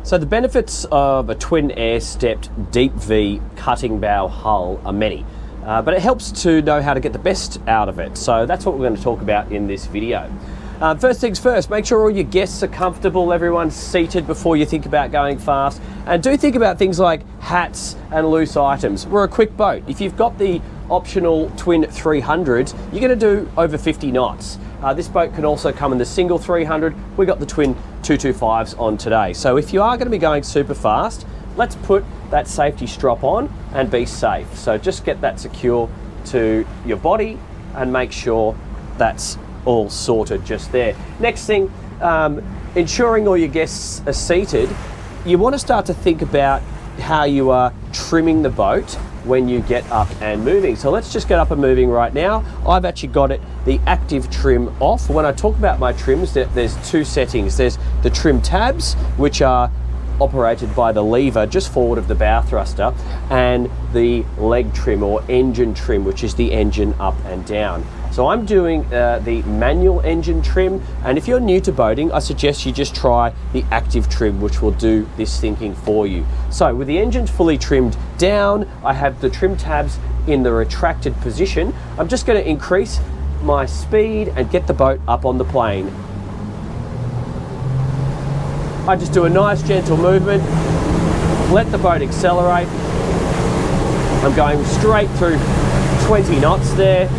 So the benefits of a twin air-stepped deep V cutting bow hull are many, but it helps to know how to get the best out of it. So that's what we're going to talk about in this video. First things first, make sure all your guests are comfortable, everyone's seated before you think about going fast. And do think about things like hats and loose items. We're a quick boat. If you've got the optional twin 300s, you're going to do over 50 knots. This boat can also come in the single 300. We got the twin 225s on today. So if you are going to be going super fast, let's put that safety strap on and be safe. So just get that secure to your body and make sure that's all sorted just there. Next thing, ensuring all your guests are seated, you want to start to think about how you are trimming the boat when you get up and moving. So let's just get up and moving right now. I've actually got it the active trim off. When I talk about my trims, there's two settings. There's the trim tabs, which are operated by the lever just forward of the bow thruster, and the leg trim or engine trim, which is the engine up and down. So I'm doing the manual engine trim, and if you're new to boating, I suggest you just try the active trim, which will do this thinking for you. So with the engine fully trimmed down, I have the trim tabs in the retracted position. I'm just going to increase my speed and get the boat up on the plane. I just do a nice gentle movement, let the boat accelerate. I'm going straight through 20 knots there.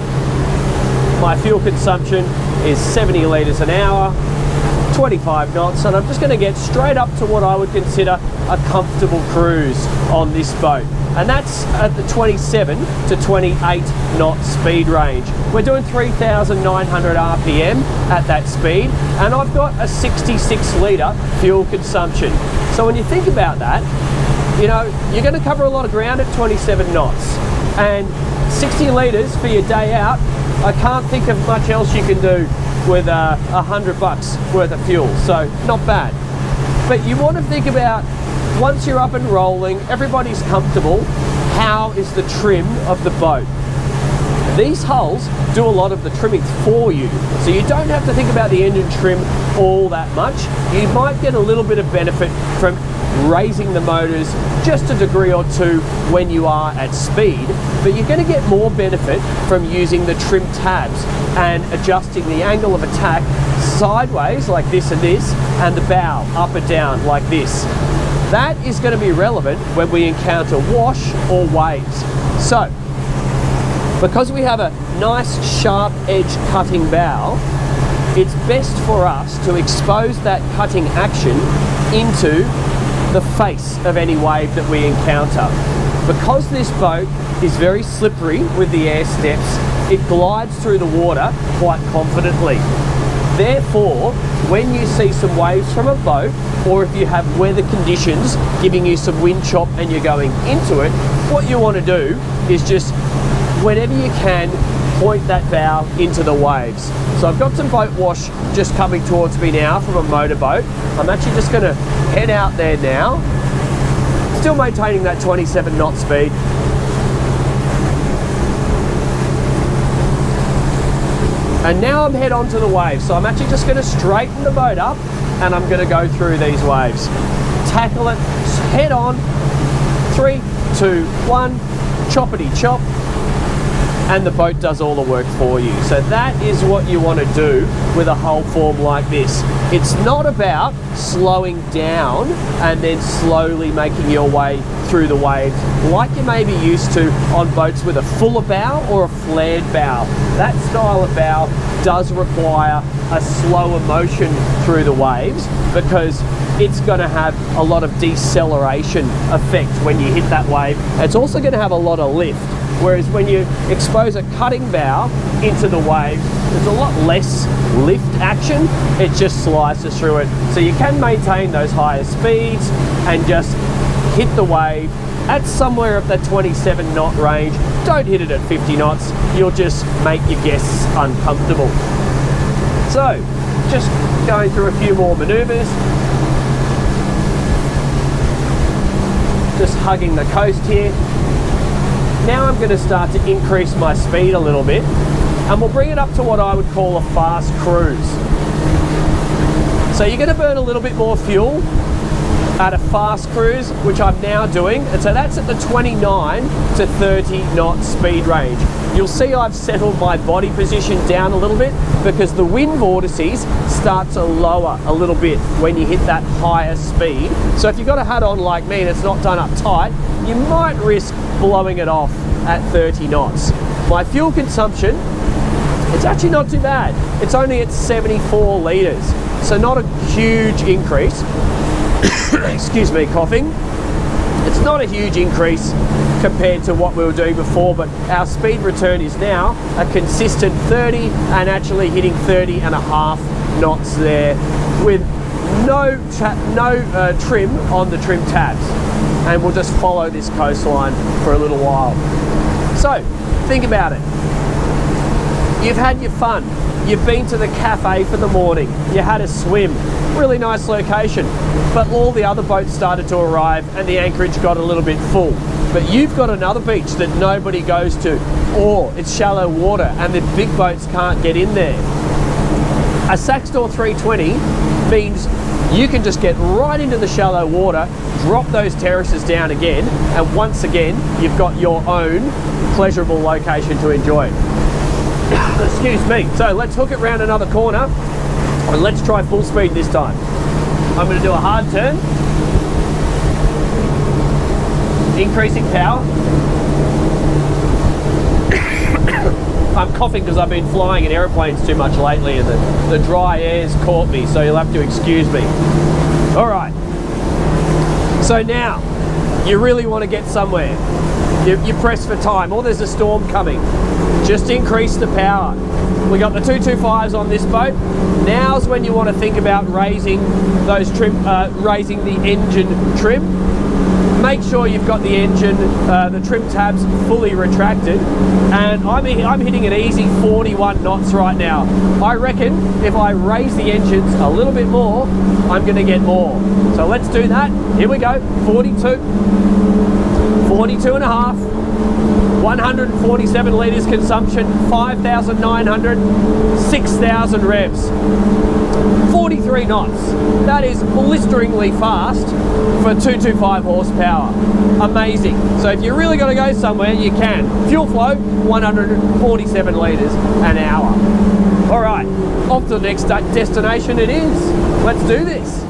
My fuel consumption is 70 litres an hour, 25 knots, and I'm just going to get straight up to what I would consider a comfortable cruise on this boat. And that's at the 27 to 28 knot speed range. We're doing 3,900 RPM at that speed, and I've got a 66 litre fuel consumption. So when you think about that, you know, you're going to cover a lot of ground at 27 knots, and 60 litres for your day out. I can't think of much else you can do with $100 worth of fuel, so not bad. But you want to think about, once you're up and rolling, everybody's comfortable, how is the trim of the boat? These hulls do a lot of the trimming for you, so you don't have to think about the engine trim all that much. You might get a little bit of benefit from raising the motors just a degree or two when you are at speed, but you're going to get more benefit from using the trim tabs and adjusting the angle of attack sideways like this and the bow up and down like this. That is going to be relevant when we encounter wash or waves. So because we have a nice sharp edge cutting bow, it's best for us to expose that cutting action into the face of any wave that we encounter. Because this boat is very slippery with the air steps, it glides through the water quite confidently. Therefore, when you see some waves from a boat, or if you have weather conditions giving you some wind chop and you're going into it, what you want to do is just, whenever you can, point that bow into the waves. So I've got some boat wash just coming towards me now from a motorboat. I'm actually just going to head out there now, still maintaining that 27 knot speed. And now I'm head on to the waves. So I'm actually just going to straighten the boat up and I'm going to go through these waves. Tackle it head on. 3, 2, 1, choppity chop. And the boat does all the work for you. So that is what you want to do with a hull form like this. It's not about slowing down and then slowly making your way through the waves like you may be used to on boats with a fuller bow or a flared bow. That style of bow does require a slower motion through the waves because it's going to have a lot of deceleration effect when you hit that wave. It's also going to have a lot of lift. Whereas when you expose a cutting bow into the wave, there's a lot less lift action. It just slices through it. So you can maintain those higher speeds and just hit the wave at somewhere of the 27 knot range. Don't hit it at 50 knots. You'll just make your guests uncomfortable. So just going through a few more maneuvers. Just hugging the coast here. Now I'm going to start to increase my speed a little bit and we'll bring it up to what I would call a fast cruise. So you're going to burn a little bit more fuel at a fast cruise, which I'm now doing, and so that's at the 29 to 30 knot speed range. You'll see I've settled my body position down a little bit because the wind vortices start to lower a little bit when you hit that higher speed. So if you've got a hat on like me and it's not done up tight, you might risk blowing it off at 30 knots. My fuel consumption, it's actually not too bad. It's only at 74 litres, so not a huge increase. Excuse me, coughing. It's not a huge increase compared to what we were doing before, but our speed return is now a consistent 30 and actually hitting 30 and a half knots there with no trim on the trim tabs. And we'll just follow this coastline for a little while. So, think about it. You've had your fun. You've been to the cafe for the morning. You had a swim. Really nice location. But all the other boats started to arrive and the anchorage got a little bit full. But you've got another beach that nobody goes to, or it's shallow water and the big boats can't get in there. A Saxdor 320 means you can just get right into the shallow water, drop those terraces down again, and once again, you've got your own pleasurable location to enjoy. Excuse me. So let's hook it round another corner and let's try full speed this time. I'm going to do a hard turn, increasing power. I'm coughing because I've been flying in aeroplanes too much lately and the dry air's caught me, so you'll have to excuse me. All right. So now, you really want to get somewhere. You press for time, or there's a storm coming. Just increase the power. We got the 225s on this boat. Now's when you want to think about raising those raising the engine trim. Make sure you've got the engine, the trim tabs fully retracted. And I'm hitting an easy 41 knots right now. I reckon if I raise the engines a little bit more, I'm going to get more. So let's do that. Here we go. 42. 42 and a half, 147 litres consumption, 5,900, 6,000 revs, 43 knots. That is blisteringly fast for 225 horsepower. Amazing. So if you're really going to go somewhere, you can. Fuel flow, 147 litres an hour. All right, off to the next destination it is. Let's do this.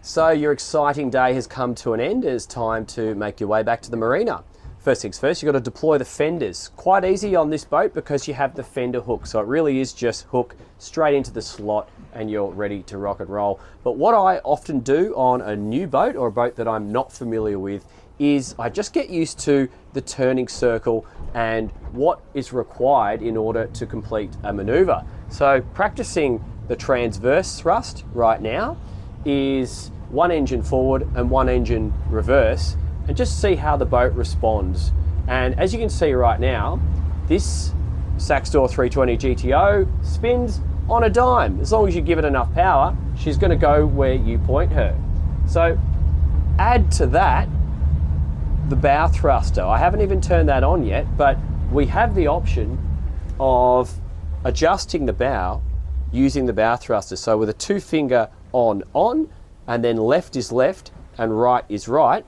So your exciting day has come to an end. It's time to make your way back to the marina. First things first, you've got to deploy the fenders. Quite easy on this boat because you have the fender hook. So it really is just hook straight into the slot and you're ready to rock and roll. But what I often do on a new boat or a boat that I'm not familiar with is I just get used to the turning circle and what is required in order to complete a maneuver. So practicing the transverse thrust right now is one engine forward and one engine reverse, and just see how the boat responds. And as you can see right now, this Saxdor 320 GTO spins on a dime. As long as you give it enough power, she's going to go where you point her. So add to that the bow thruster. I haven't even turned that on yet, but we have the option of adjusting the bow using the bow thruster. So with a 2-finger on, and then left is left and right is right.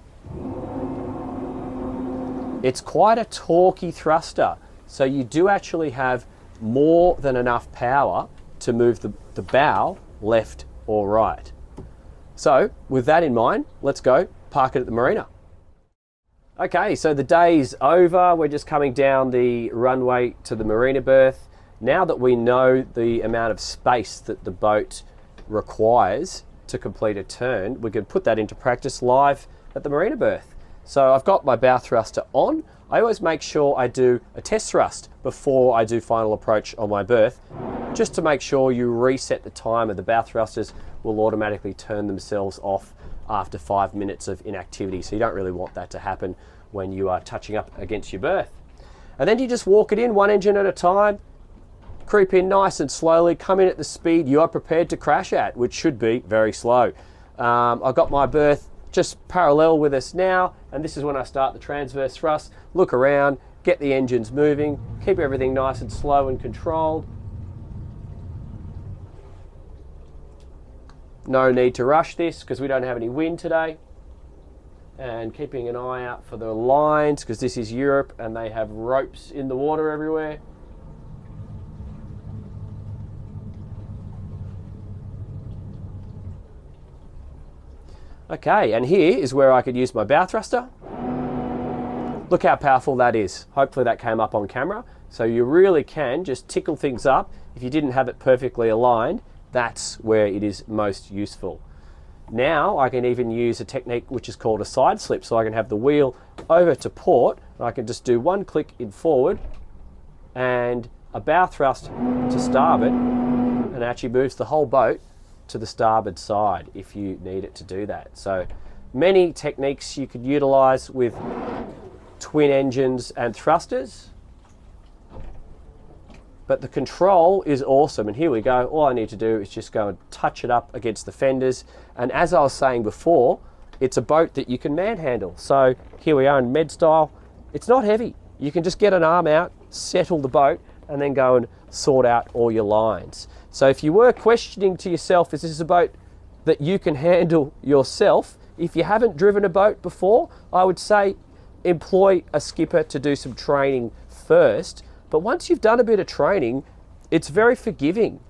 It's quite a torquey thruster. So you do actually have more than enough power to move the bow left or right. So with that in mind, let's go park it at the marina. Okay, so the day's over. We're just coming down the runway to the marina berth. Now that we know the amount of space that the boat requires to complete a turn, we can put that into practice live at the marina berth. So I've got my bow thruster on. I always make sure I do a test thrust before I do final approach on my berth, just to make sure you reset the timer. The bow thrusters will automatically turn themselves off after 5 minutes of inactivity. So you don't really want that to happen when you are touching up against your berth. And then you just walk it in one engine at a time, creep in nice and slowly, come in at the speed you are prepared to crash at, which should be very slow. I've got my berth just parallel with us now, and this is when I start the transverse thrust. Look around, get the engines moving, keep everything nice and slow and controlled. No need to rush this because we don't have any wind today. And keeping an eye out for the lines because this is Europe and they have ropes in the water everywhere. Okay, and here is where I could use my bow thruster. Look how powerful that is. Hopefully that came up on camera. So you really can just tickle things up. If you didn't have it perfectly aligned, that's where it is most useful. Now I can even use a technique which is called a side slip. So I can have the wheel over to port, and I can just do one click in forward and a bow thrust to starboard, and it actually moves the whole boat to the starboard side if you need it to do that. So many techniques you could utilize with twin engines and thrusters, but the control is awesome. And here we go. All I need to do is just go and touch it up against the fenders. And as I was saying before, it's a boat that you can manhandle. So here we are in med style. It's not heavy. You can just get an arm out, settle the boat, and then go and sort out all your lines. So if you were questioning to yourself, is this a boat that you can handle yourself? If you haven't driven a boat before, I would say employ a skipper to do some training first. But once you've done a bit of training, it's very forgiving.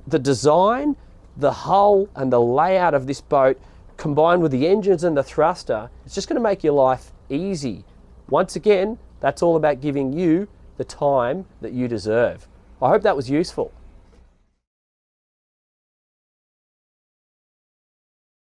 The design, the hull, and the layout of this boat, combined with the engines and the thruster, it's just going to make your life easy. Once again, that's all about giving you the time that you deserve. I hope that was useful.